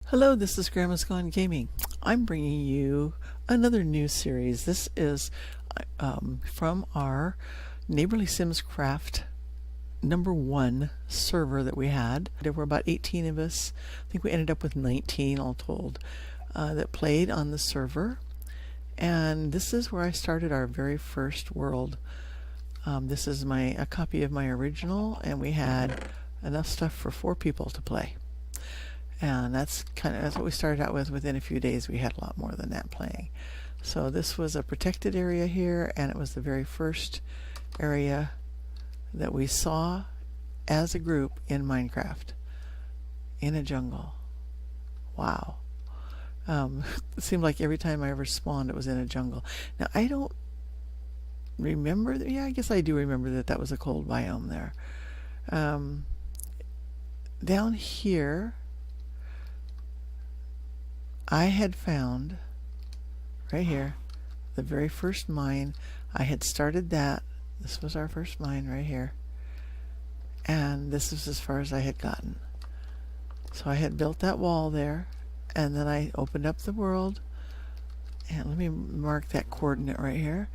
Hello, this is Grandma's Gone Gaming. I'm bringing you another new series. This is from our Neighborly Sims Craft #1 server that we had. There were about 18 of us. I think we ended up with 19 all told that played on the server. And this is where I started our very first world. This is a copy of my original, and we had enough stuff for 4 people to play. And that's what we started out with. Within a few days we had a lot more than that playing. So this was a protected area here, and it was the very first area that we saw as a group in Minecraft, in a jungle. Wow. It seemed like every time I ever spawned it was in a jungle. Now I don't remember yeah, I guess I do remember that was a cold biome there. Down here I had found, right here, the very first mine. I had started that. This was our first mine right here. And this is as far as I had gotten. So I had built that wall there, and then I opened up the world. And let me mark that coordinate right here.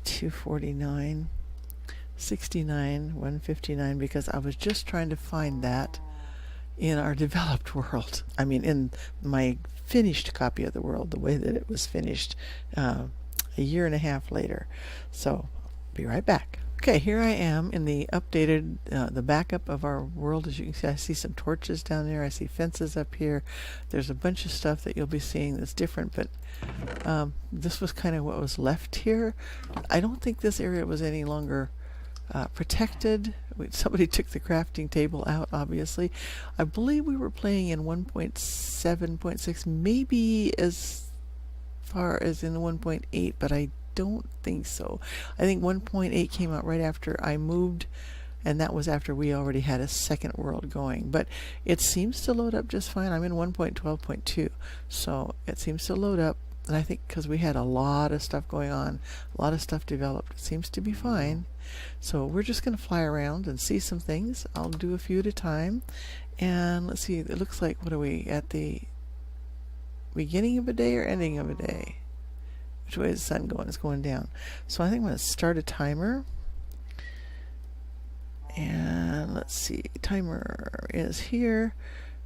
249, 69, 159, because I was just trying to find that in our developed world. I mean, in my finished copy of the world, the way that it was finished a year and a half later. So, be right back. Okay, here I am in the updated, the backup of our world. As you can see, I see some torches down there. I see fences up here. There's a bunch of stuff that you'll be seeing that's different, but this was kind of what was left here. I don't think this area was any longer protected. Somebody took the crafting table out, obviously. I believe we were playing in 1.7.6, maybe as far as in 1.8, but I don't think so. I think 1.8 came out right after I moved, and that was after we already had a second world going. But it seems to load up just fine. I'm in 1.12.2, so it seems to load up. And I think because we had a lot of stuff going on, a lot of stuff developed, it seems to be fine. So we're just going to fly around and see some things. I'll do a few at a time. And let's see, it looks like, what are we, at the beginning of a day or ending of a day? Which way is the sun going? It's going down. So I think I'm going to start a timer. And let's see, timer is here.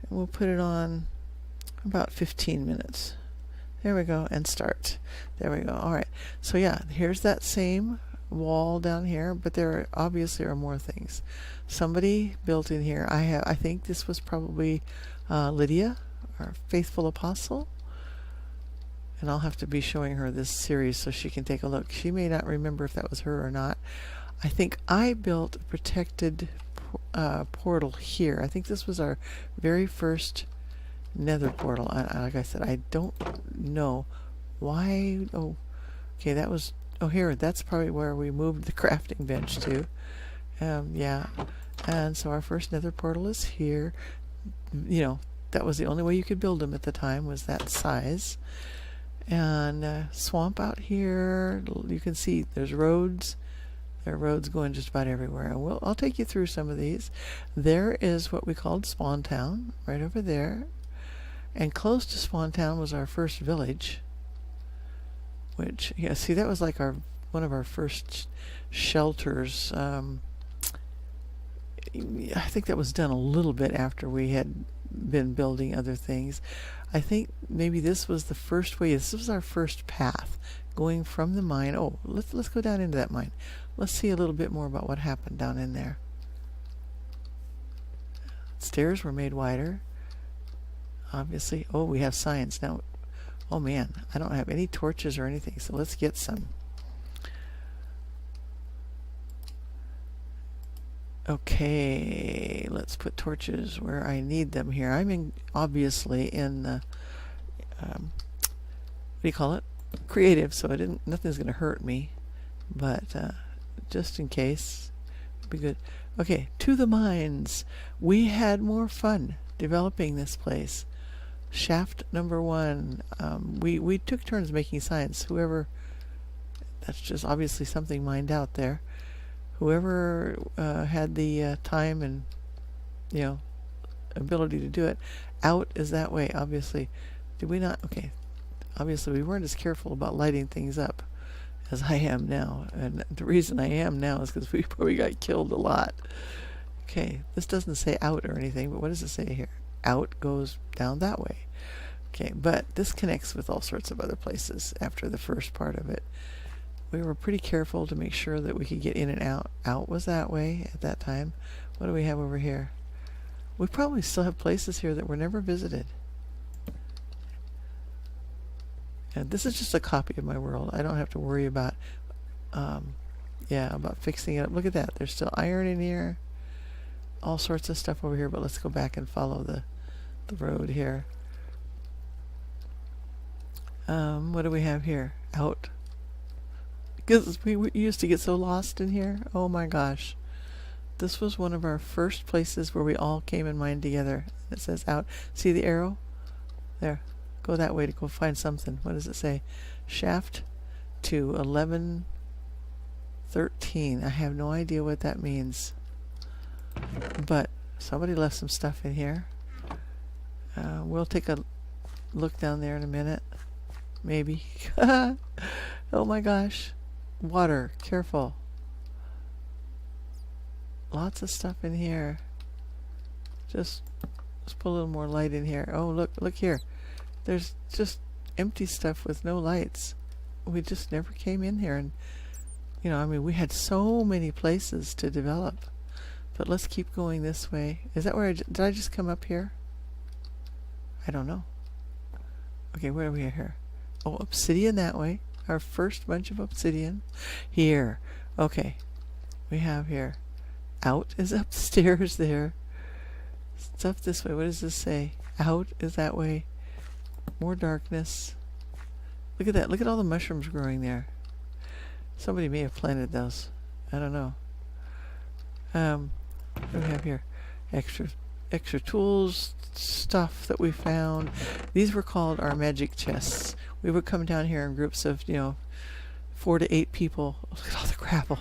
And we'll put it on about 15 minutes. There we go, and start. There we go. All right. So yeah, here's that same wall down here, but there obviously are more things. Somebody built in here. I think this was probably Lydia, our faithful apostle. And I'll have to be showing her this series so she can take a look. She may not remember if that was her or not. I think I built a protected portal here. I think this was our very first Nether portal. Like I said, I don't know why. Oh, okay, that was, oh, here, that's probably where we moved the crafting bench to. Yeah, and so our first Nether portal is here. You know, that was the only way you could build them at the time, was that size. And swamp out here. You can see there's roads. There are roads going just about everywhere. And I'll take you through some of these. There is what we called Spawn Town, right over there. And close to Spawn Town was our first village, which, yeah, see, that was like one of our first shelters. I think that was done a little bit after we had been building other things. I think maybe this was the first way. This was our first path going from the mine. Oh, let's go down into that mine. Let's see a little bit more about what happened down in there. Stairs were made wider. Obviously. Oh, we have signs now. Oh man, I don't have any torches or anything, so let's get some. Okay, let's put torches where I need them here. I'm obviously in the what do you call it? Creative, so nothing's going to hurt me, but just in case, it'd be good. Okay, to the mines. We had more fun developing this place. Shaft #1. We took turns making signs. Whoever, that's just obviously something mined out there. Whoever had the time and, you know, ability to do it. Out is that way, obviously. Did we not? Okay. Obviously, we weren't as careful about lighting things up as I am now. And the reason I am now is because we probably got killed a lot. Okay, this doesn't say out or anything, but what does it say here? Out goes down that way. Okay, but this connects with all sorts of other places after the first part of it. We were pretty careful to make sure that we could get in and out. Out was that way at that time. What do we have over here? We probably still have places here that were never visited. And this is just a copy of my world. I don't have to worry about, about fixing it up. Look at that. There's still iron in here. All sorts of stuff over here, but let's go back and follow the road here. What do we have here? Out. Because we used to get so lost in here. Oh my gosh. This was one of our first places where we all came and mined together. It says out. See the arrow? There. Go that way to go find something. What does it say? Shaft to 1113. I have no idea what that means. But somebody left some stuff in here. We'll take a look down there in a minute. Maybe. Oh my gosh. Water. Careful. Lots of stuff in here. Just let's put a little more light in here. Oh, look here. There's just empty stuff with no lights. We just never came in here, and I mean, we had so many places to develop. But let's keep going this way. Is that where did I just come up here? I don't know. Okay, where are we here? Oh, obsidian that way. Our first bunch of obsidian. Here. Okay. We have here. Out is upstairs there. Stuff this way. What does this say? Out is that way. More darkness. Look at that. Look at all the mushrooms growing there. Somebody may have planted those. I don't know. What do we have here? Extra tools, stuff that we found. These were called our magic chests. We would come down here in groups of 4 to 8 people. Look at all the gravel.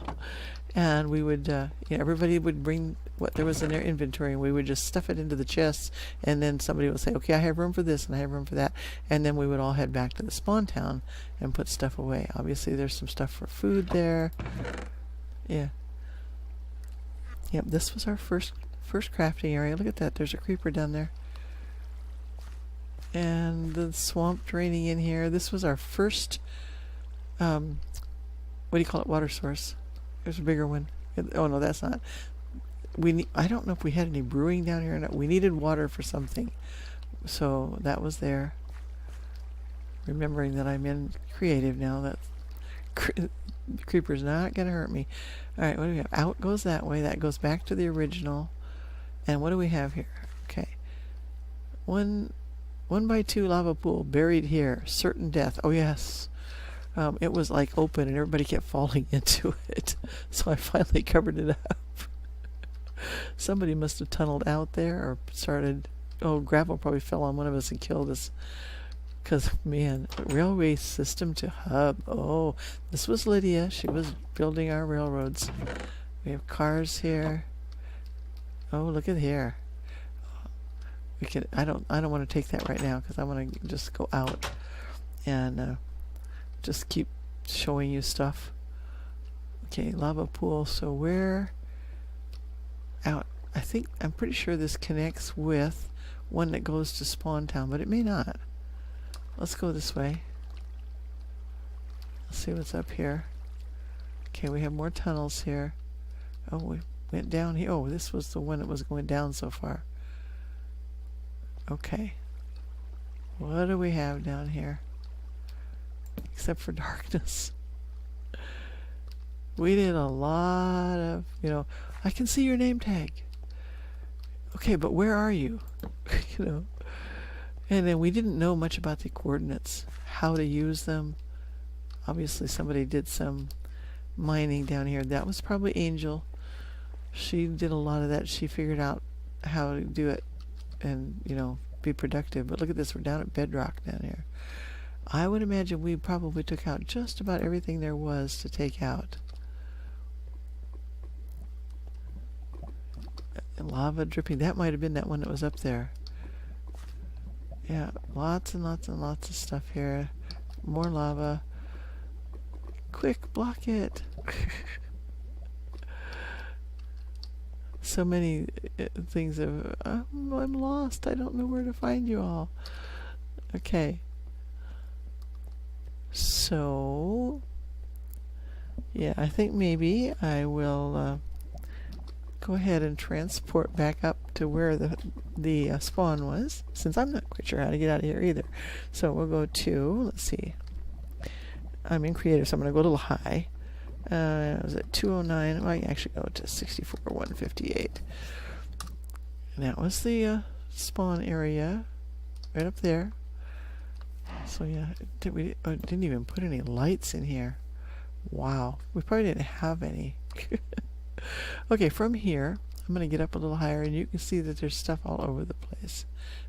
And we would, everybody would bring what there was in their inventory, and we would just stuff it into the chests, and then somebody would say, okay, I have room for this, and I have room for that, and then we would all head back to the spawn town and put stuff away. Obviously, there's some stuff for food there. Yeah. Yep, this was our first crafting area. Look at that. There's a creeper down there. And the swamp draining in here. This was our first, what do you call it, water source. There's a bigger one. Oh no, that's not. I don't know if we had any brewing down here or not. We needed water for something, so that was there. Remembering that I'm in creative now. That creeper's not gonna hurt me. All right, what do we have? Out goes that way. That goes back to the original. And what do we have here? Okay, 1x2 lava pool buried here. Certain death. Oh yes. It was like open and everybody kept falling into it. So I finally covered it up. Somebody must have tunneled out there or started. Oh, gravel probably fell on one of us and killed us. Because, man, railway system to hub. Oh, this was Lydia. She was building our railroads. We have cars here. Oh, look at here. We can. I don't want to take that right now because I want to just go out and just keep showing you stuff. Okay, lava pool. So where out? I'm pretty sure this connects with one that goes to Spawn Town, but it may not. Let's go this way. Let's see what's up here. Okay, we have more tunnels here. Oh, we went down here. Oh, this was the one that was going down so far. Okay. What do we have down here? Except for darkness. We did a lot of, I can see your name tag. Okay, but where are you? And then we didn't know much about the coordinates, how to use them. Obviously somebody did some mining down here. That was probably Angel. She did a lot of that. She figured out how to do it and, be productive. But look at this. We're down at bedrock down here. I would imagine we probably took out just about everything there was to take out. lava dripping. That might have been that one that was up there. Yeah, lots and lots and lots of stuff here. More lava. Quick, block it. So many things of, I'm lost. I don't know where to find you all. Okay. So, yeah, I think maybe I will go ahead and transport back up to where the spawn was, since I'm not quite sure how to get out of here either. So we'll go to, let's see, I'm in creative, so I'm going to go a little high. I was at 209. Well, I can actually go to 64,158. And that was the spawn area right up there. So yeah, we didn't even put any lights in here. Wow, we probably didn't have any. Okay, from here, I'm going to get up a little higher, and you can see that there's stuff all over the place.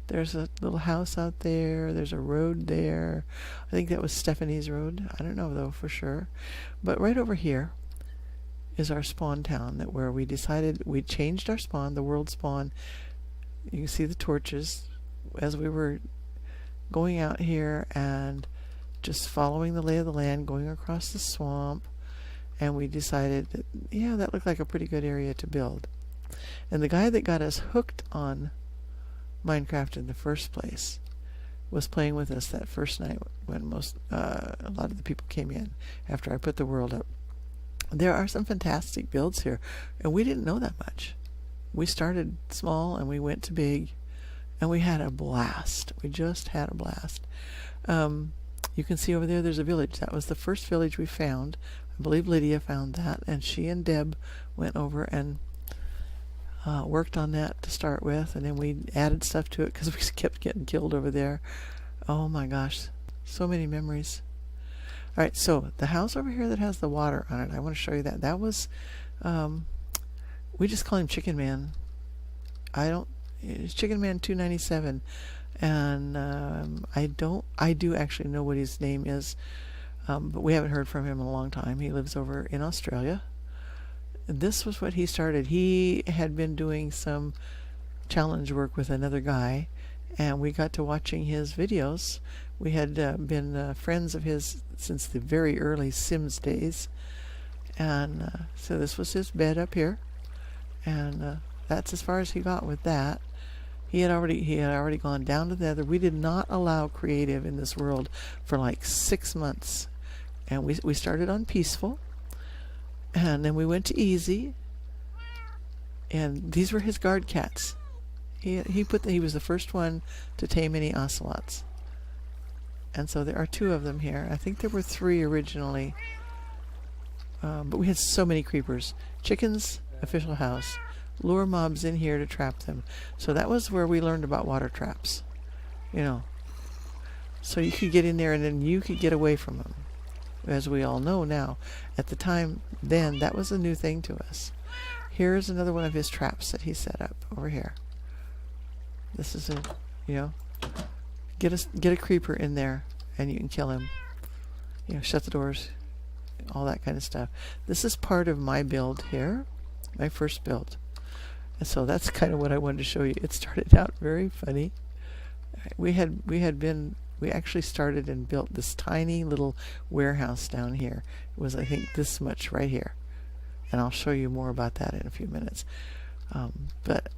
There's a little house out there. There's a road there. I think that was Stephanie's road. I don't know, though, for sure. But right over here is our spawn town, where we decided we changed our spawn, the world spawn. You can see the torches as we were going out here and just following the lay of the land, going across the swamp. And we decided that, yeah, that looked like a pretty good area to build. And the guy that got us hooked on Minecraft in the first place was playing with us that first night when a lot of the people came in after I put the world up. There are some fantastic builds here, and we didn't know that much. We started small and we went to big, and we had a blast. We just had a blast. You can see over there there's a village. That was the first village we found. I believe Lydia found that, and she and Deb went over and worked on that to start with, and then we added stuff to it because we kept getting killed over there. Oh my gosh, so many memories. All right, so the house over here that has the water on it, I want to show you that. That was, we just call him Chicken Man. It's Chicken Man 297, and I do actually know what his name is, but we haven't heard from him in a long time. He lives over in Australia. This was what he started. He had been doing some challenge work with another guy, and we got to watching his videos. We had been friends of his since the very early Sims days, and so this was his bed up here, and that's as far as he got with that. He had already gone down to the Nether. We did not allow creative in this world for like 6 months, and we started on peaceful. And then we went to easy, and these were his guard cats. He was the first one to tame any ocelots, and so there are 2 of them here. I think there were 3 originally, but we had so many creepers. Chickens, official house, lure mobs in here to trap them. So that was where we learned about water traps, so you could get in there and then you could get away from them. As we all know now, at the time then, that was a new thing to us. Here's another one of his traps that he set up over here. This is get a creeper in there and you can kill him. Shut the doors, all that kind of stuff. This is part of my build here, my first build. And so that's kind of what I wanted to show you. It started out very funny. We actually started and built this tiny little warehouse down here. It was, I think, this much right here. And I'll show you more about that in a few minutes. But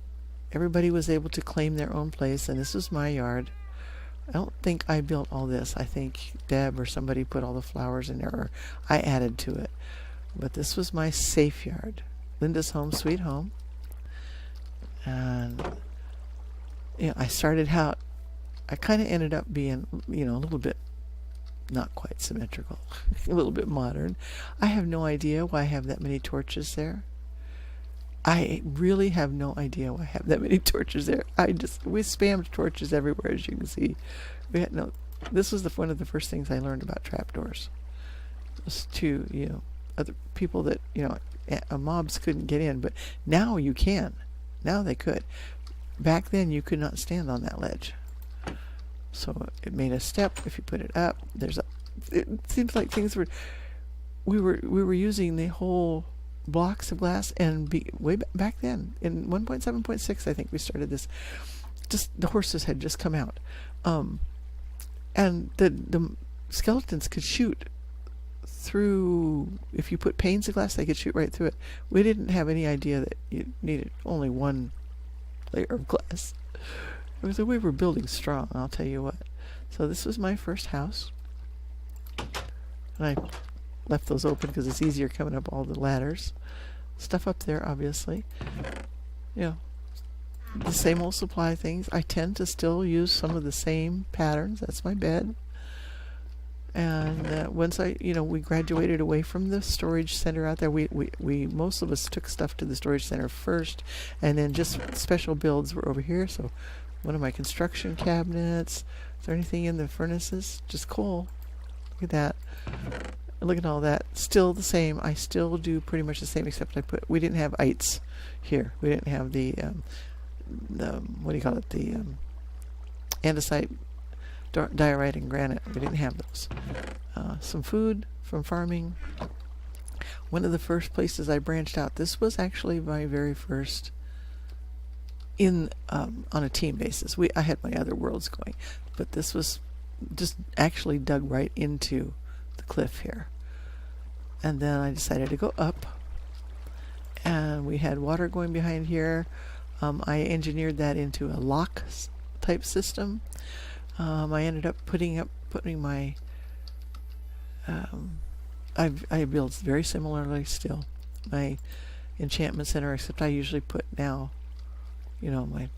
everybody was able to claim their own place, and this was my yard. I don't think I built all this. I think Deb or somebody put all the flowers in there, or I added to it. But this was my safe yard. Linda's home, sweet home. And I started out, I kind of ended up being, a little bit not quite symmetrical, a little bit modern. I have no idea why I have that many torches there. I really have no idea why I have that many torches there. We spammed torches everywhere, as you can see. This was one of the first things I learned about trapdoors. Was to, other people that, mobs couldn't get in, but now you can. Now they could. Back then you could not stand on that ledge. So it made a step. If you put it up, it seems like we were using the whole blocks of glass, and way back then in 1.7.6 I think we started this. Just the horses had just come out, and the skeletons could shoot through. If you put panes of glass, they could shoot right through it. We didn't have any idea that you needed only one layer of glass. It was, we were building strong, I'll tell you what. So this was my first house, and I left those open because it's easier coming up all the ladders. Stuff up there, obviously. You know, the same old supply things. I tend to still use some of the same patterns. That's my bed. And once we graduated away from the storage center out there. We most of us took stuff to the storage center first, and then just special builds were over here. So one of my construction cabinets. Is there anything in the furnaces? Just coal. Look at that. Look at all that. Still the same. I still do pretty much the same, except we didn't have ites here. We didn't have the what do you call it? The andesite, diorite, and granite. We didn't have those. Some food from farming. One of the first places I branched out. This was actually my very first on a team basis. I had my other worlds going, but this was just actually dug right into the cliff here. And then I decided to go up, and we had water going behind here. I engineered that into a lock type system. I ended up putting my I build very similarly still my enchantment center, except I usually put now, I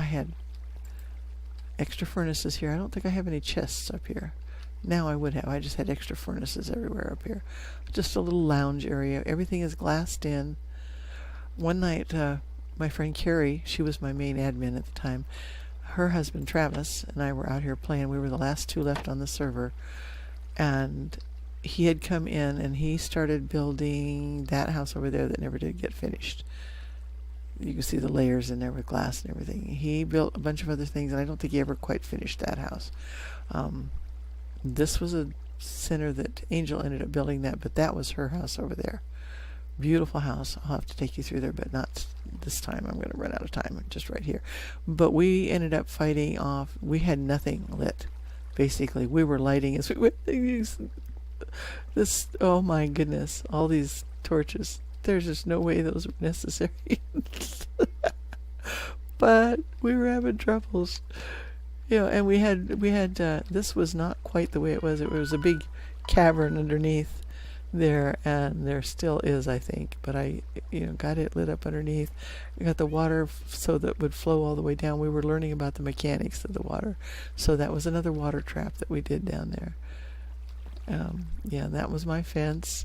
had extra furnaces here. I don't think I have any chests up here. Now I would have. I just had extra furnaces everywhere up here. Just a little lounge area. Everything is glassed in. One night, my friend Carrie, she was my main admin at the time, her husband Travis and I were out here playing. We were the last two left on the server, and he had come in and he started building that house over there that never did get finished. You can see the layers in there with glass and everything. He built a bunch of other things, and I don't think he ever quite finished that house. This was a center that Angel ended up building that, but that was her house over there. Beautiful house. I'll have to take you through there, but not this time. I'm going to run out of time just right here. But we ended up fighting off. We had nothing lit. Basically, we were lighting as we went. This, oh my goodness, all these torches. There's just no way those were necessary. But we were having troubles. And we had this was not quite the way it was. It was a big cavern underneath there, and there still is, I think. But I got it lit up underneath. I got the water so that it would flow all the way down. We were learning about the mechanics of the water. So that was another water trap that we did down there. That was my fence.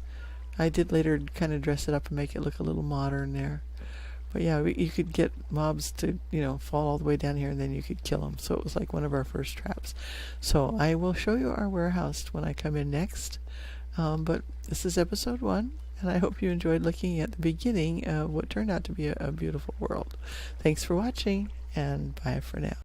I did later kind of dress it up and make it look a little modern there. But yeah, you could get mobs to, fall all the way down here, and then you could kill them. So it was like one of our first traps. So I will show you our warehouse when I come in next. But this is episode 1, and I hope you enjoyed looking at the beginning of what turned out to be a beautiful world. Thanks for watching, and bye for now.